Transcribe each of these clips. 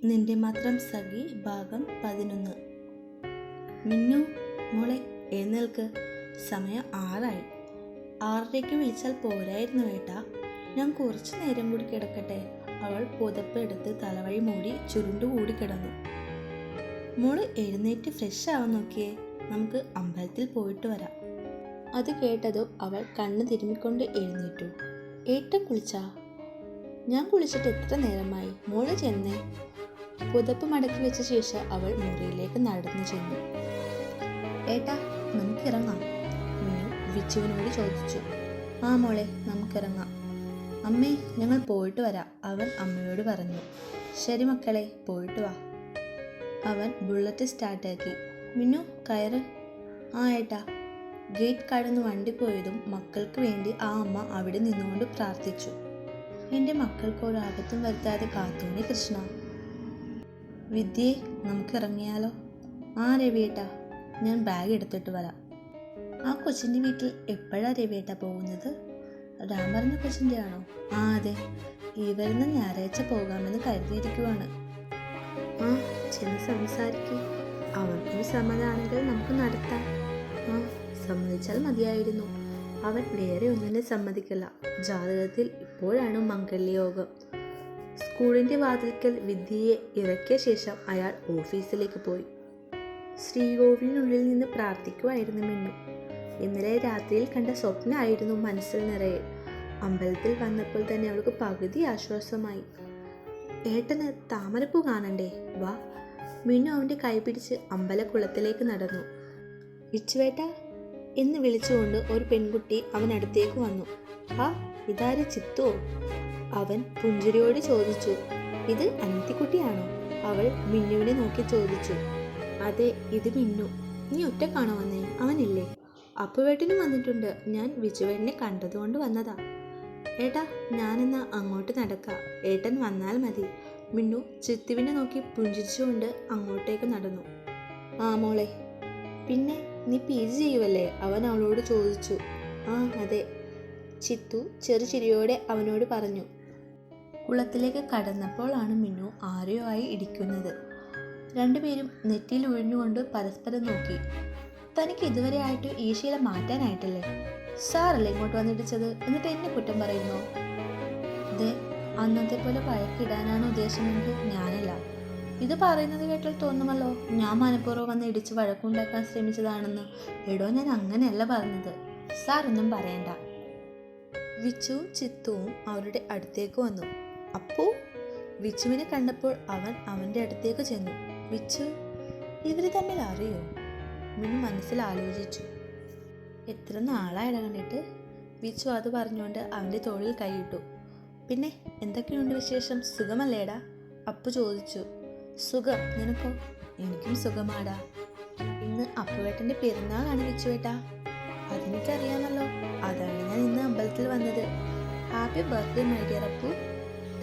നിന്റെ മാത്രം സഖി ഭാഗം 11. മിന്നു മോളെ എഴുന്നേൽക്ക്, സമയം 6 6:30 വിളിച്ചാൽ പോരായിരുന്നു ഏട്ടാ, ഞാൻ കുറച്ചു നേരം കൂടി കിടക്കട്ടെ. അവൾ പുതപ്പ് എടുത്ത് തലവഴി മൂടി ചുരുണ്ടുകൂടി കിടന്നു. മോള് എഴുന്നേറ്റ് ഫ്രഷ് ആവാൻ നോക്കിയേ, നമുക്ക് അമ്പലത്തിൽ പോയിട്ട് വരാം. അത് കേട്ടതും അവൾ കണ്ണ് തിരുമ്മിക്കൊണ്ട് എഴുന്നേറ്റു. ഏട്ടൻ കുളിച്ചാ? ഞാൻ കുളിച്ചിട്ട് എത്ര നേരമായി, മോള് ചെന്നേ. പുതപ്പ് മടക്കി വെച്ച ശേഷം അവൾ മുറിയിലേക്ക് നടന്നു ചെന്നു. ഏട്ടാ നമുക്കിറങ്ങാം, മിനു വിച്ചുവിനോട് ചോദിച്ചു. ആ മോളെ നമുക്കിറങ്ങാം. അമ്മേ ഞങ്ങൾ പോയിട്ട് വരാം, അവൻ അമ്മയോട് പറഞ്ഞു. ശരി മക്കളെ, പോയിട്ട് വാ. അവൻ ബുള്ളറ്റ് സ്റ്റാർട്ടാക്കി. മിന്നു കയറ്. ആ ഏട്ടാ. ഗേറ്റ് കടന്ന് വണ്ടി പോയതും മക്കൾക്ക് വേണ്ടി ആ അമ്മ അവിടെ നിന്നുകൊണ്ട് പ്രാർത്ഥിച്ചു. എൻ്റെ മക്കൾക്ക് ഒരാപത്തും വരുത്താതെ കാത്തോണി കൃഷ്ണ. വിദ്യേ നമുക്ക് ഇറങ്ങിയാലോ? ആ രവിയേട്ട, ഞാൻ ബാഗ് എടുത്തിട്ട് വരാം. ആ കൊച്ചിൻ്റെ വീട്ടിൽ എപ്പോഴാണ് രവിയേട്ട പോകുന്നത്? രാം പറഞ്ഞ കൊച്ചിൻ്റെ ആണോ? ആ അതെ, ഈ വരുന്ന ഞായറാഴ്ച പോകാമെന്ന് കരുതിയിരിക്കുവാണ്. ആ ചെന്ന് സംസാരിക്കും, അവർക്കൊരു സമ്മതമാണെങ്കിൽ നമുക്ക് നടത്താം. ആ സമ്മതിച്ചാൽ മതിയായിരുന്നു. അവൻ വേറെ ഒന്നിനെ സമ്മതിക്കില്ല. ജാതകത്തിൽ ഇപ്പോഴാണ് മംഗല്യയോഗം. സ്കൂളിൻ്റെ വാതിൽക്കൽ വിദ്യയെ ഇറക്കിയ ശേഷം അയാൾ ഓഫീസിലേക്ക് പോയി. ശ്രീകോവിലിനുള്ളിൽ നിന്ന് പ്രാർത്ഥിക്കുമായിരുന്നു മിന്നു. ഇന്നലെ രാത്രിയിൽ കണ്ട സ്വപ്നമായിരുന്നു മനസ്സിൽ നിറയെ. അമ്പലത്തിൽ വന്നപ്പോൾ തന്നെ അവൾക്ക് പകുതി ആശ്വാസമായി. ഏട്ടന് താമരപ്പൂ കാണണ്ടേ, വാ. മിന്നു അവൻ്റെ കൈ പിടിച്ച് അമ്പലക്കുളത്തിലേക്ക് നടന്നു. വിച്ചുവേട്ട എന്ന് വിളിച്ചുകൊണ്ട് ഒരു പെൺകുട്ടി അവനടുത്തേക്ക് വന്നു. ആ ഇതാര്, ചിത്തുവോ? അവൻ പുഞ്ചിരിയോട് ചോദിച്ചു. ഇത് അനിയത്തിക്കുട്ടിയാണോ? അവൾ മിന്നുവിനെ നോക്കി ചോദിച്ചു. അതെ, ഇത് മിന്നു. നീ ഒറ്റക്കാണോ വന്നേ? അവനില്ലേ? അപ്പുവേട്ടനും വന്നിട്ടുണ്ട്, ഞാൻ വിജുവേട്ടനെ കണ്ടതുകൊണ്ട് വന്നതാ. ഏട്ടാ ഞാനെന്നാ അങ്ങോട്ട് നടക്കാം, ഏട്ടൻ വന്നാൽ മതി. മിന്നു ചിത്തുവിനെ നോക്കി പുഞ്ചിരിച്ചുകൊണ്ട് അങ്ങോട്ടേക്ക് നടന്നു. ആ മോളെ, പിന്നെ നീ PG ചെയ്യുവല്ലേ? അവൻ അവളോട് ചോദിച്ചു. ആ അതെ, ചിത്തു ചെറുചിരിയോടെ അവനോട് പറഞ്ഞു. കുളത്തിലേക്ക് കടന്നപ്പോഴാണ് മിന്നു ആരെയോ ആയി ഇടിക്കുന്നത്. രണ്ടുപേരും നെറ്റിയിൽ ഒഴിഞ്ഞുകൊണ്ട് പരസ്പരം നോക്കി. തനിക്ക് ഇതുവരെ ആയിട്ട് ഈ ശീലം മാറ്റാനായിട്ടല്ലേ? സാറല്ലേ ഇങ്ങോട്ട് വന്നിടിച്ചത്, എന്നിട്ട് എന്നെ കുറ്റം പറയുന്നോ? അതെ, അന്നത്തെ പോലെ വഴക്കിടാനാണ് ഉദ്ദേശമെങ്കിൽ ഞാനല്ല. ഇത് പറയുന്നത് കേട്ടാൽ തോന്നുമല്ലോ ഞാൻ മനഃപൂർവ്വം വന്ന് ഇടിച്ച് വഴക്കുണ്ടാക്കാൻ ശ്രമിച്ചതാണെന്ന്. എടോ, ഞാൻ അങ്ങനെയല്ല പറഞ്ഞത്. സാറൊന്നും പറയണ്ട. വിച്ചുവും ചിത്തുവും അവരുടെ അടുത്തേക്ക് വന്നു. അപ്പോ വിച്ചുവിനെ കണ്ടപ്പോൾ അവൻ അവൻ്റെ അടുത്തേക്ക് ചെന്നു. വിച്ചു, ഇവർ തമ്മിൽ അറിയോ? മിന്നു മനസ്സിൽ ആലോചിച്ചു. എത്ര നാളായിട കണ്ടിട്ട്. വിച്ചു അത് പറഞ്ഞുകൊണ്ട് അവൻ്റെ തോളിൽ കൈയിട്ടു. പിന്നെ എന്തൊക്കെയുണ്ട് വിശേഷം, സുഖമല്ലേടാ? അപ്പു ചോദിച്ചു. സുഖം, നിനക്കോ? എനിക്കും സുഖമാടാ. ഇന്ന് അപ്പുവേട്ടൻ്റെ പെരുന്നാളാണ് വിച്ചുവേട്ടാ. അതെനിക്കറിയാമല്ലോ, അതാണ് ഞാൻ ഇന്ന് അമ്പലത്തിൽ വന്നത്. Happy birthday my dear Appu.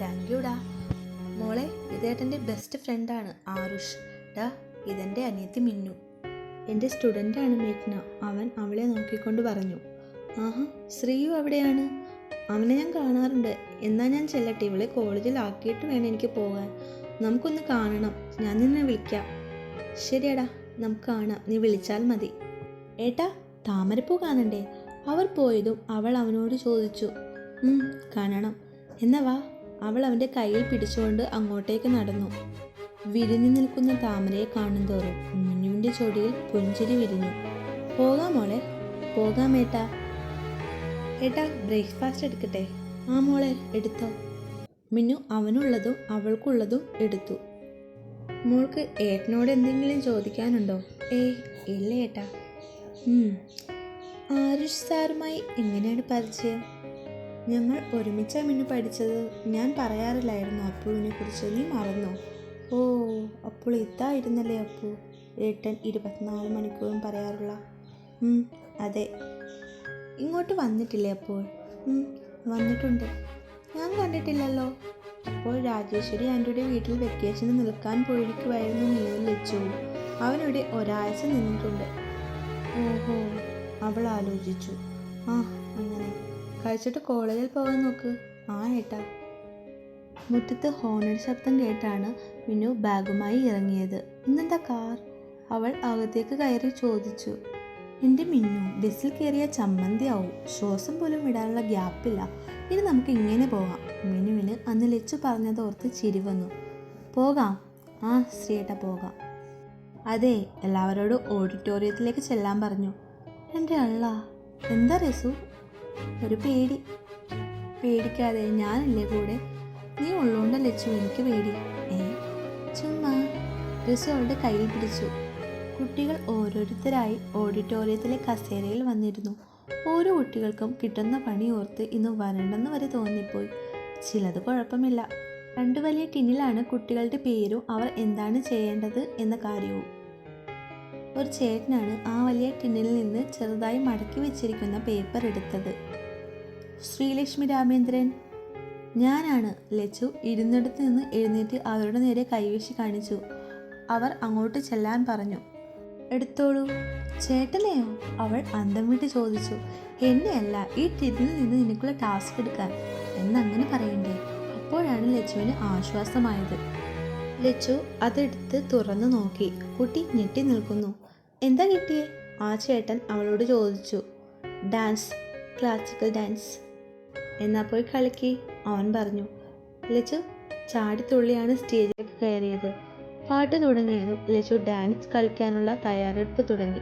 Thank യുടാ. മോളെ, ഇതേട്ടൻ്റെ ബെസ്റ്റ് ഫ്രണ്ടാണ് ആരുഷ്. ഡാ, ഇതെൻ്റെ അനിയത്തി മിന്നു. എൻ്റെ സ്റ്റുഡൻ്റാണ് മേഘ്ന. അവൻ അവളെ നോക്കിക്കൊണ്ട് പറഞ്ഞു. ആഹാ, ശ്രീയു അവിടെയാണ്. അവനെ ഞാൻ കാണാറുണ്ട്. എന്നാൽ ഞാൻ ചെല്ലട്ടെ, ഇവളെ കോളേജിൽ ആക്കിയിട്ട് വേണം എനിക്ക് പോകാൻ. നമുക്കൊന്ന് കാണണം, ഞാൻ നിന്നെ വിളിക്കാം. ശരിയടാ, നമുക്ക് കാണാം, നീ വിളിച്ചാൽ മതി. ഏട്ടാ താമരപ്പൂ കാണണ്ടേ? അവർ പോയതും അവൾ അവനോട് ചോദിച്ചു. കാണണം. എന്നാ വാ. അവൾ അവൻ്റെ കയ്യിൽ പിടിച്ചുകൊണ്ട് അങ്ങോട്ടേക്ക് നടന്നു. വിരിഞ്ഞു നിൽക്കുന്ന താമരയെ കാണുന്തോറും മിന്നുവിൻ്റെ ചൊടിയിൽ പുഞ്ചിരി വിരിഞ്ഞു. പോകാം മോളെ. പോകാം ഏട്ടാ. ഏട്ടാ ബ്രേക്ക്ഫാസ്റ്റ് എടുക്കട്ടെ? ആ മോളെ, എടുത്തോ. മിന്നു അവനുള്ളതും അവൾക്കുള്ളതും എടുത്തു. മോൾക്ക് ഏട്ടനോട് എന്തെങ്കിലും ചോദിക്കാനുണ്ടോ? ഏയ് ഇല്ല ഏട്ടാ. ആരുഷ് സാറുമായി എങ്ങനെയാണ് പരിചയം? ഞങ്ങൾ ഒരുമിച്ചാണ് മിന്നു പഠിച്ചത്. ഞാൻ പറയാറില്ലായിരുന്നു അപ്പുവിനെ കുറിച്ച്, നീ മറന്നോ? ഓ, അപ്പോൾ ഇതായിരുന്നല്ലേ അപ്പു ഏട്ടൻ 24 മണിക്കൂറും പറയാറുള്ള? അതെ. ഇങ്ങോട്ട് വന്നിട്ടില്ലേ അപ്പോൾ? വന്നിട്ടുണ്ട്. ഞാൻ കണ്ടിട്ടില്ലല്ലോ. അപ്പോൾ രാജേശ്വരി ആൻറ്റിയുടെ വീട്ടിൽ വെക്കേഷന് നിൽക്കാൻ പോയിരിക്കുമായിരുന്നു നീയും ലച്ചുവും. അവനിവിടെ ഒരാഴ്ച നിന്നിട്ടുണ്ട്. ഓഹോ, അവൾ ആലോചിച്ചു. ആ അങ്ങനെ. കഴിച്ചിട്ട് കോളേജിൽ പോകാൻ നോക്ക്. ആ ഏട്ടാ. മുറ്റത്ത് ഹോണടി ശബ്ദം കേട്ടാണ് മിന്നു ബാഗുമായി ഇറങ്ങിയത്. ഇന്നെന്താ കാർ? അവൾ അകത്തേക്ക് കയറി ചോദിച്ചു. എൻ്റെ മിന്നു, ബസ്സിൽ കയറിയ ചമ്മന്തിയാവും. ശ്വാസം പോലും വിടാനുള്ള ഗ്യാപ്പില്ല. ഇനി നമുക്ക് ഇങ്ങനെ പോകാം. മിന്നുവിന് അന്ന് ലച്ചു പറഞ്ഞതോർത്ത് ചിരി വന്നു. പോകാം? ആ ശ്രീയേട്ട പോകാം. അതെ, എല്ലാവരോടും ഓഡിറ്റോറിയത്തിലേക്ക് ചെല്ലാൻ പറഞ്ഞു. എൻ്റെ അള്ള, എന്താ രസു? ഒരു പേടി. പേടിക്കാതെ, ഞാനില്ലേ കൂടെ. നീ ഉള്ളോണ്ട ലച്ചു എനിക്ക് പേടി. ചുമ്മാ. രസു അവളുടെ കയ്യിൽ പിടിച്ചു. കുട്ടികൾ ഓരോരുത്തരായി ഓഡിറ്റോറിയത്തിലെ കസേരയിൽ വന്നിരുന്നു. ഓരോ കുട്ടികൾക്കും കിട്ടുന്ന പണി ഓർത്ത് ഇന്ന് വരണ്ടെന്ന് വരെ തോന്നിപ്പോയി. ചിലത് കുഴപ്പമില്ല. 2 വലിയ ടിന്നിലാണ് കുട്ടികളുടെ പേരും അവർ എന്താണ് ചെയ്യേണ്ടത് എന്ന കാര്യവും. ഒരു ചേട്ടനാണ് ആ വലിയ ടിന്നിൽ നിന്ന് ചെറുതായി മടക്കി വെച്ചിരിക്കുന്ന പേപ്പർ എടുത്തത്. ശ്രീലക്ഷ്മി രാമേന്ദ്രൻ. ഞാനാണ്. ലച്ചു ഇരുന്നിടത്ത് നിന്ന് എഴുന്നേറ്റ് അവരുടെ നേരെ കൈവീശി കാണിച്ചു. അവർ അങ്ങോട്ട് ചെല്ലാൻ പറഞ്ഞു. എടുത്തോളൂ. ചേട്ടനെയോ? അവൾ അന്തം വിട്ട് ചോദിച്ചു. എന്നെയല്ല, ഈ ടിന്നിൽ നിന്ന് നിനക്കുള്ള ടാസ്ക് എടുക്കാൻ എന്നങ്ങനെ പറയണ്ടേ? അപ്പോഴാണ് ലച്ചുവിന് ആശ്വാസമായത്. ലച്ചു അതെടുത്ത് തുറന്നു നോക്കി. കുട്ടി ഞെട്ടി നിൽക്കുന്നു. എന്താ കിട്ടിയേ? ആ ചേട്ടൻ അവളോട് ചോദിച്ചു. Dance, classical dance. എന്നാ പോയി കളിക്ക്, അവൻ പറഞ്ഞു. ലച്ചു ചാടിത്തുള്ളിയാണ് സ്റ്റേജിലേക്ക് കയറിയത്. പാട്ട് തുടങ്ങിയതും ലച്ചു ഡാൻസ് കളിക്കാനുള്ള തയ്യാറെടുപ്പ് തുടങ്ങി.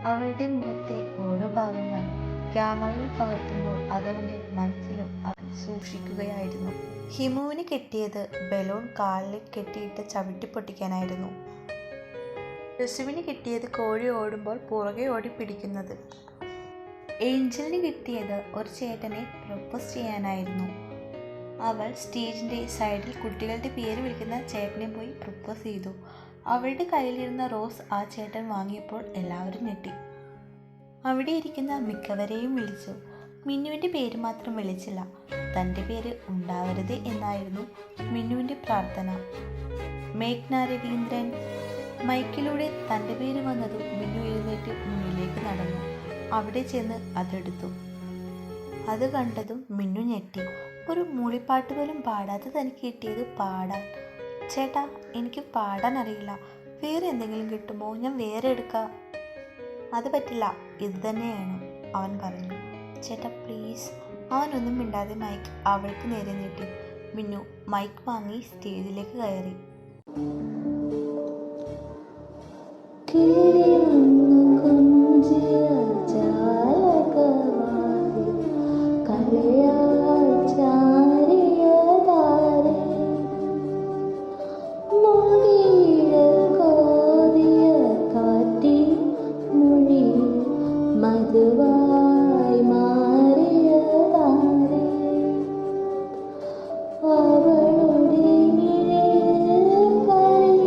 അവളുടെ മുഖത്തെ ഓരോ ഭാഗങ്ങൾ ക്യാമറയിൽ പകർത്തുമ്പോൾ അതവൻ്റെ മനസ്സിലും അവൻ സൂക്ഷിക്കുകയായിരുന്നു. ഹിമുവിന് കിട്ടിയത് ബലൂൺ കാലിൽ കെട്ടിയിട്ട് ചവിട്ടി പൊട്ടിക്കാനായിരുന്നു. ഋഷുവിന് കിട്ടിയത് കോഴി ഓടുമ്പോൾ പുറകെ ഓടി പിടിക്കുന്നത്. ഏഞ്ചലിന് കിട്ടിയത് ഒരു ചേട്ടനെ പ്രൊപ്പോസ് ചെയ്യാനായിരുന്നു. അവൾ സ്റ്റേജിൻ്റെ സൈഡിൽ കുട്ടികളുടെ പേര് വിളിക്കുന്ന ചേട്ടനെ പോയി പ്രൊപ്പോസ് ചെയ്തു. അവളുടെ കയ്യിലിരുന്ന റോസ് ആ ചേട്ടൻ വാങ്ങിയപ്പോൾ എല്ലാവരും ഞെട്ടി. അവിടെ ഇരിക്കുന്ന മിക്കവരെയും വിളിച്ചു. മിന്നുവിൻ്റെ പേര് മാത്രം വിളിച്ചില്ല. തൻ്റെ പേര് ഉണ്ടാവരുത് എന്നായിരുന്നു മിന്നുവിൻ്റെ പ്രാർത്ഥന. മേഘ്ന രവീന്ദ്രൻ. മൈക്കിലൂടെ തൻ്റെ പേര് വന്നതും മിന്നു എഴുന്നേറ്റ് മുന്നിലേക്ക് നടന്നു. അവിടെ ചെന്ന് അതെടുത്തു. അത് കണ്ടതും മിന്നു ഞെട്ടി. ഒരു മൂളിപ്പാട്ട് പോലും പാടാതെ തനിക്ക് കിട്ടിയത് പാടാൻ. ചേട്ടാ, എനിക്ക് പാടാൻ അറിയില്ല. വേറെ എന്തെങ്കിലും കിട്ടുമോ? ഞാൻ വേറെ എടുക്കാം. അത് പറ്റില്ല, ഇത് തന്നെയാണ്, അവൻ പറഞ്ഞു. ചേട്ടാ പ്ലീസ്. അവനൊന്നും മിണ്ടാതെ മൈക്ക് അവൾക്ക് നേരെ നീട്ടി. മിന്നു മൈക്ക് വാങ്ങി സ്റ്റേജിലേക്ക് കയറി. അവളുടെ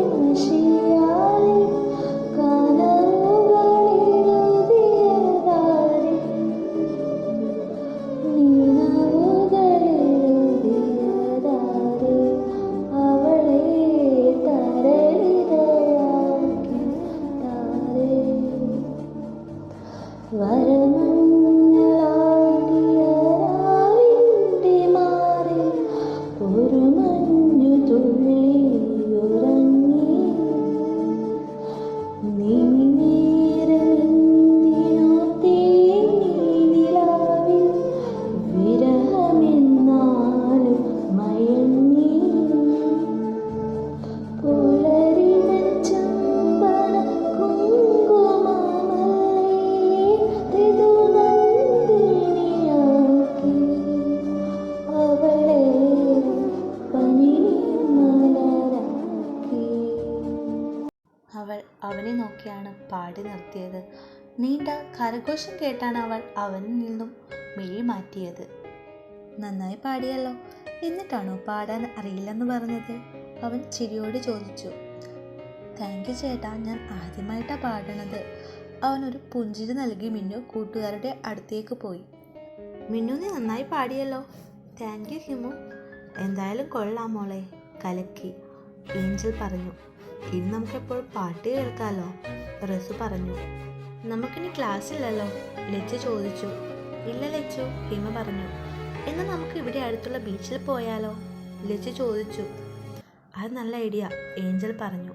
അവനെ നോക്കിയാണ് പാടി നിർത്തിയത്. നീണ്ട കരഘോഷം കേട്ടാണ് അവൾ അവനിൽ നിന്നും മിഴി മാറ്റിയത്. നന്നായി പാടിയല്ലോ, എന്നിട്ടാണോ പാടാൻ അറിയില്ലെന്ന് പറഞ്ഞത്? അവൻ ചിരിയോട് ചോദിച്ചു. താങ്ക് യു ചേട്ടാ, ഞാൻ ആദ്യമായിട്ടാണ് പാടണത്. അവനൊരു പുഞ്ചിരി നൽകി മിന്നു കൂട്ടുകാരുടെ അടുത്തേക്ക് പോയി. മിന്നു, നീ നന്നായി പാടിയല്ലോ. താങ്ക് യു ഹിമു. എന്തായാലും കൊള്ളാം മോളെ, കലക്കി, ഏഞ്ചൽ പറഞ്ഞു. ഇനി നമുക്കെപ്പോൾ പാട്ട് കേൾക്കാമല്ലോ, റസു പറഞ്ഞു. നമുക്കിനി ക്ലാസ് ഇല്ലല്ലോ, ലച്ചു ചോദിച്ചു. ഇല്ല ലച്ചു, ഹിമ പറഞ്ഞു. എന്നാൽ നമുക്ക് ഇവിടെ അടുത്തുള്ള ബീച്ചിൽ പോയാലോ, ലച്ചു ചോദിച്ചു. അത് നല്ല ഐഡിയ, ഏഞ്ചൽ പറഞ്ഞു.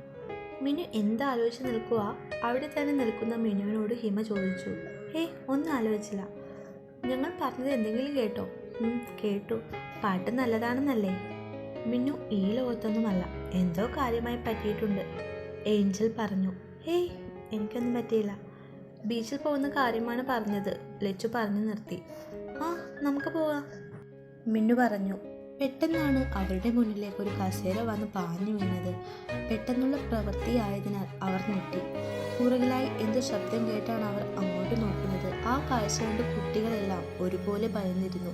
മിനു എന്താലോചിച്ച് നിൽക്കുക? അവിടെ തന്നെ നിൽക്കുന്ന മിനുവിനോട് ഹിമ ചോദിച്ചു. ഒന്നും ആലോചിച്ചില്ല. ഞങ്ങൾ പറഞ്ഞത് എന്തെങ്കിലും കേട്ടോ? കേട്ടു. പാട്ട് നല്ലതാണെന്നല്ലേ? മിന്നു ഈ ലോകത്തൊന്നുമല്ല, എന്തോ കാര്യമായി പറ്റിയിട്ടുണ്ട്, ഏഞ്ചൽ പറഞ്ഞു. എനിക്കൊന്നും പറ്റിയില്ല. ബീച്ചിൽ പോകുന്ന കാര്യമാണ് പറഞ്ഞത്, ലച്ചു പറഞ്ഞു നിർത്തി. നമുക്ക് പോവാം, മിന്നു പറഞ്ഞു. പെട്ടെന്നാണ് അവരുടെ മുന്നിലേക്ക് ഒരു കസേര വന്ന് പാഞ്ഞു വീണത്. പെട്ടെന്നുള്ള പ്രവൃത്തിയായതിനാൽ അവർ ഞെട്ടി. പുറകിലായി എന്തോ ശബ്ദം കേട്ടാണ് അവർ അങ്ങോട്ട് നോക്കുന്നത്. ആ കാഴ്ച കണ്ട് കുട്ടികളെല്ലാം ഒരുപോലെ ഭയന്നിരുന്നു.